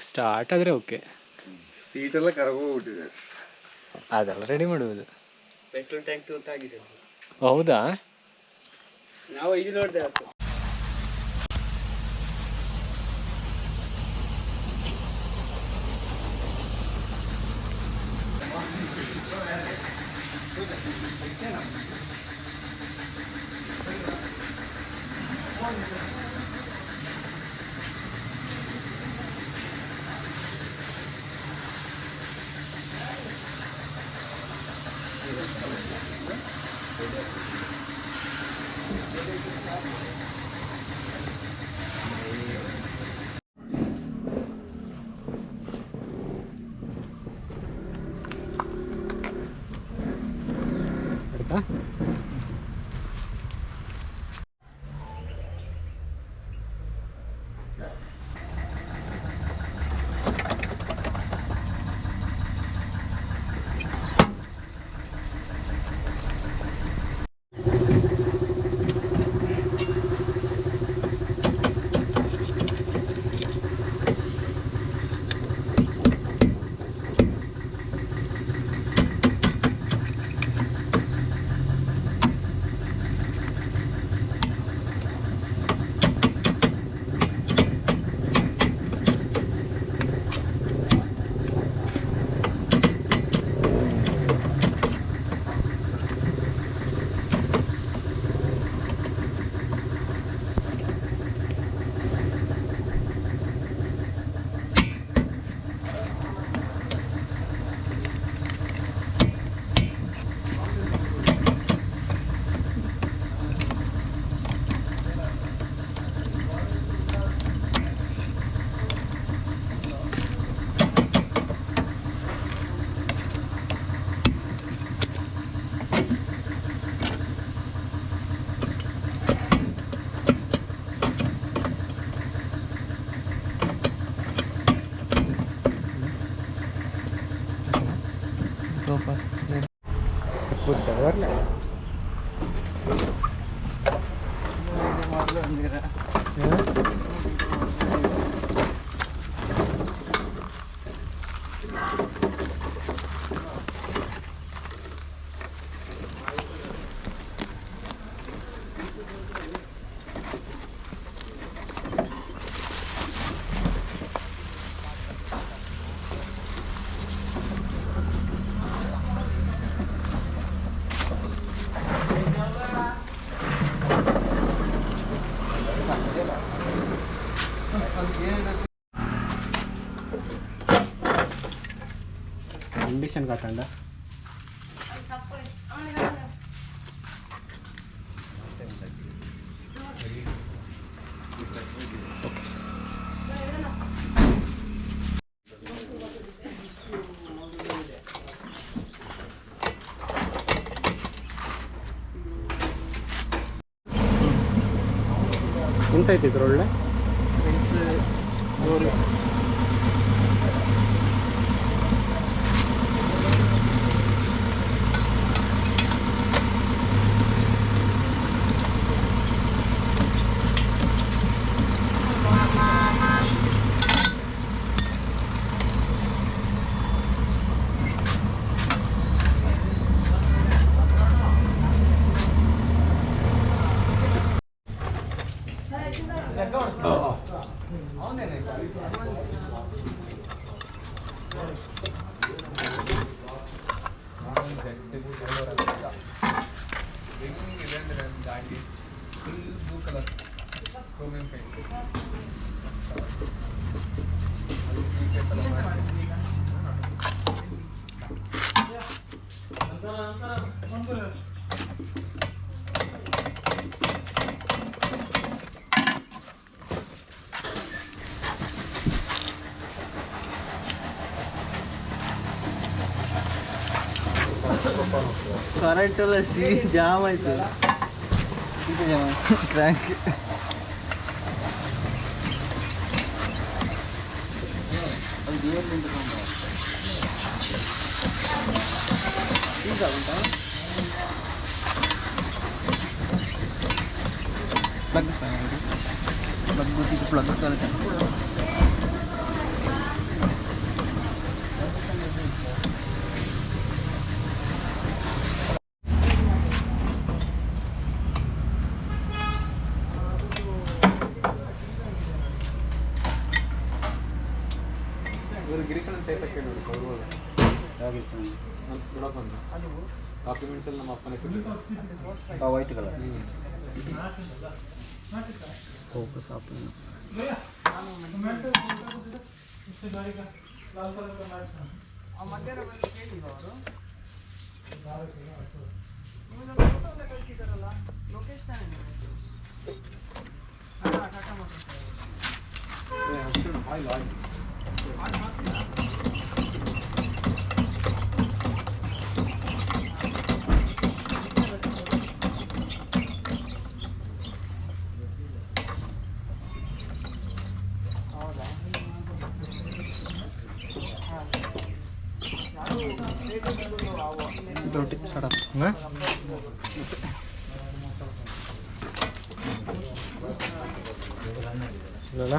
Start ಆದರೆ okay. ಸೀಟೆಲ್ಲ ಕರಗೋಗ್ಬಿಟ್ಟಿದೆ. ಅದೆಲ್ಲ ready ಮಾಡುವುದು. ಪೆಟ್ರೋಲ್ ಟ್ಯಾಂಕ್ ತೂತ ಆಗಿದೆ. ಹೌದಾ? ನಾವು ಇದು ನೋಡಿದೆ ಆಯ್ತು. ಆಯ್ತಾ? ಬರಲೇ ಕಂಡೀಷನ್ ಕಾಟಂಡ ಎಂತ ಐತಿದ್ರು ಒಳ್ಳೆ ಕರೆಂಟ್ ಎಲ್ಲ ಜಾಮ್ ಆಯ್ತು. ಕ್ರ್ಯಾಂಕ್ ಈಗ ಉಂಟಾ ಪ್ಲಗ್ ಪ್ಲಗ್ ಪ್ಲಗ್ ಗಿರೀಶನ ಚೇತಕ್ಕೆ ನೋಡಿ ಬರ್ಬೋದು. ಯಾವ ಗಿರೀಶನ? ನಮ್ಮ ಬಿಡೋಕೆ ಬಂದ ಡಾಕ್ಯುಮೆಂಟ್ಸಲ್ಲಿ ನಮ್ಮ ಅಪ್ಪನ ಹೆಸರು ವೈಟ್ ಕಲರ್ ಫೋಕಸ್ ಅಪ್ಪನ ಹಾಂ ಇಲ್ಲ ಅಲ್ಲ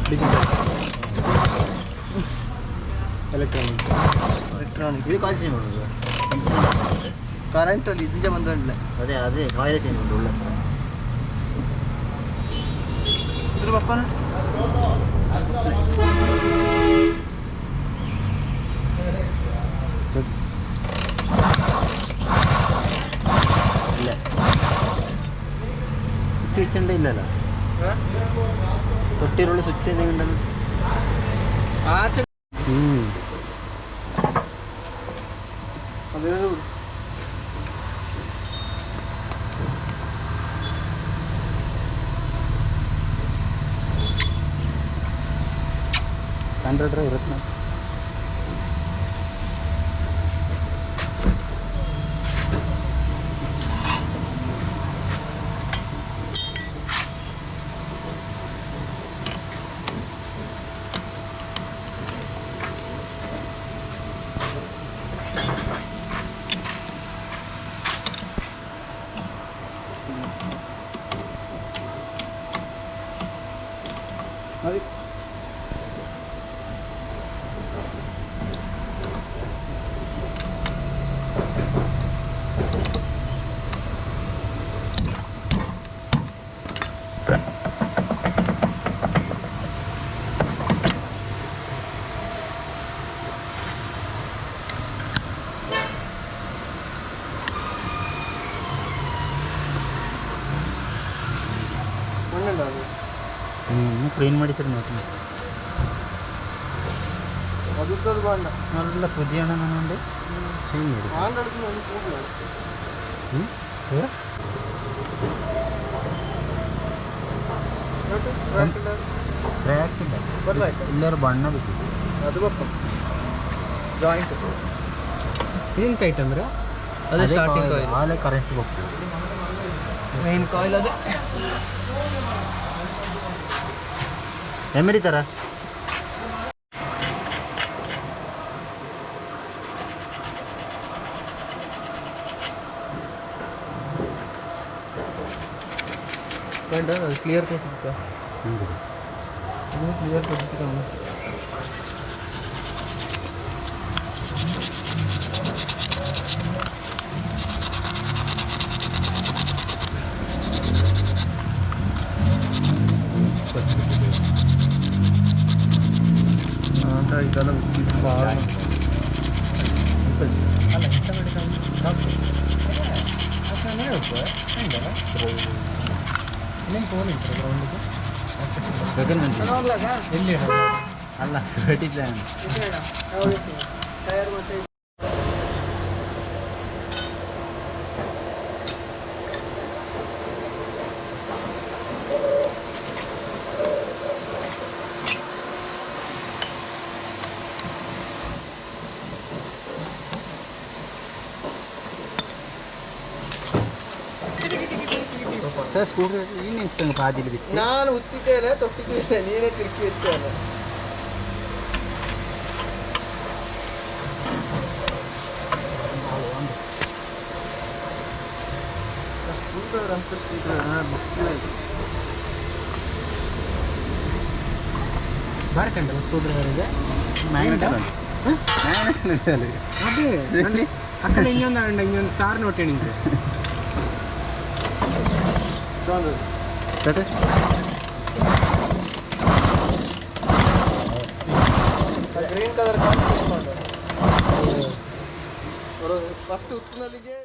ಡಿಜಿಟಲ್ ಎಲೆಕ್ಟ್ರಾನಿಕ್ ಇದು ಕಾಲ್ ಚೇಂಜ್ ಮಾಡೋದು ಕರೆಂಟಲ್ಲಿ ಇದಕ್ಕೆ ಬಂದಿಲ್ಲ ಅದೇ ಕಾಯಿಲೆ ಚೇಂಜ್ ಮಾಡೋದು ಒಳ್ಳೆ ಇದ್ರ ಪಪ್ಪನ ಇಲ್ಲ ಸ್ವಿಚ್ ಉಂಡ ಇಲ್ಲಲ್ಲ ತೊಟ್ಟಿರುಳ್ಳಿ ಸ್ವಿಚ್ ಉಂಟಲ್ಲ ಸ್ಟ್ಯಾಂಡರ್ಡ್ ಇರುತ್ತೆ ಅದೇ ക്ലീൻ മേടിച്ചിട്ട് നോക്കുന്നു നല്ല പുതിയാണെന്നുണ്ട് ಎಲ್ಲರೂ ಬಣ್ಣ ಬಿಟ್ಟಿದೆ ಅದು ಬಪ್ಪ ಜಾಯಿಂಟ್ ಏನು ಟೈಟ್ ಅಂದ್ರೆ ಅದೇ ಸ್ಟಾರ್ಟಿಂಗ್ ಕಾಯಿಲ್ ಆಲೆ ಕರೆಂಟ್ ಹೋಗ್ತದೆ ಮೇನ್ ಕಾಯಿಲ್ ಅದೇ ಎಮರಿ ಥರ ಬೇಡ ಅದು ಕ್ಲಿಯರ್ ಕೊಟ್ಟಿದ್ದ ಕ್ಲಿಯರ್ ಕೊಟ್ಟಿದ್ದ ಇದೆಲ್ಲ ಭಾಳ ಎಲ್ಲಿ ಅಲ್ಲ ಕಟ್ಟಿದ್ದೆ ಟೈರ್ ಮತ್ತೆ ಸ್ಕೂಟ್ರ್ ಇನ್ನೆಂತ ಪಾದಿಲಿ ಬಿಚ್ಚಿ ನಾನು ಉತ್ತಿದ್ದೇನೆ ತೊಟ್ಟಿದ್ದೇನೆ ನೀನೇ ತಿರುಗಿ ಹೆಚ್ಚಲ್ಲ ಸ್ಕೂಟರ್ ಅಂತ ಸ್ಕೂಟರ್ ಭಾರಿ ಕಂಡಲ್ಲ ಸ್ಕೂಟರ್ ಅವರಿಗೆ ಅದೇ ಅక్కడ ಇನ್ನೊಂದು ಸ್ಟಾರ್ ನೋಟ್ ಏನಿದೆ ಗ್ರೀನ್ ಕಲರ್ ಫಸ್ಟ್ ಉತ್ತಿನಲ್ಲಿಗೆ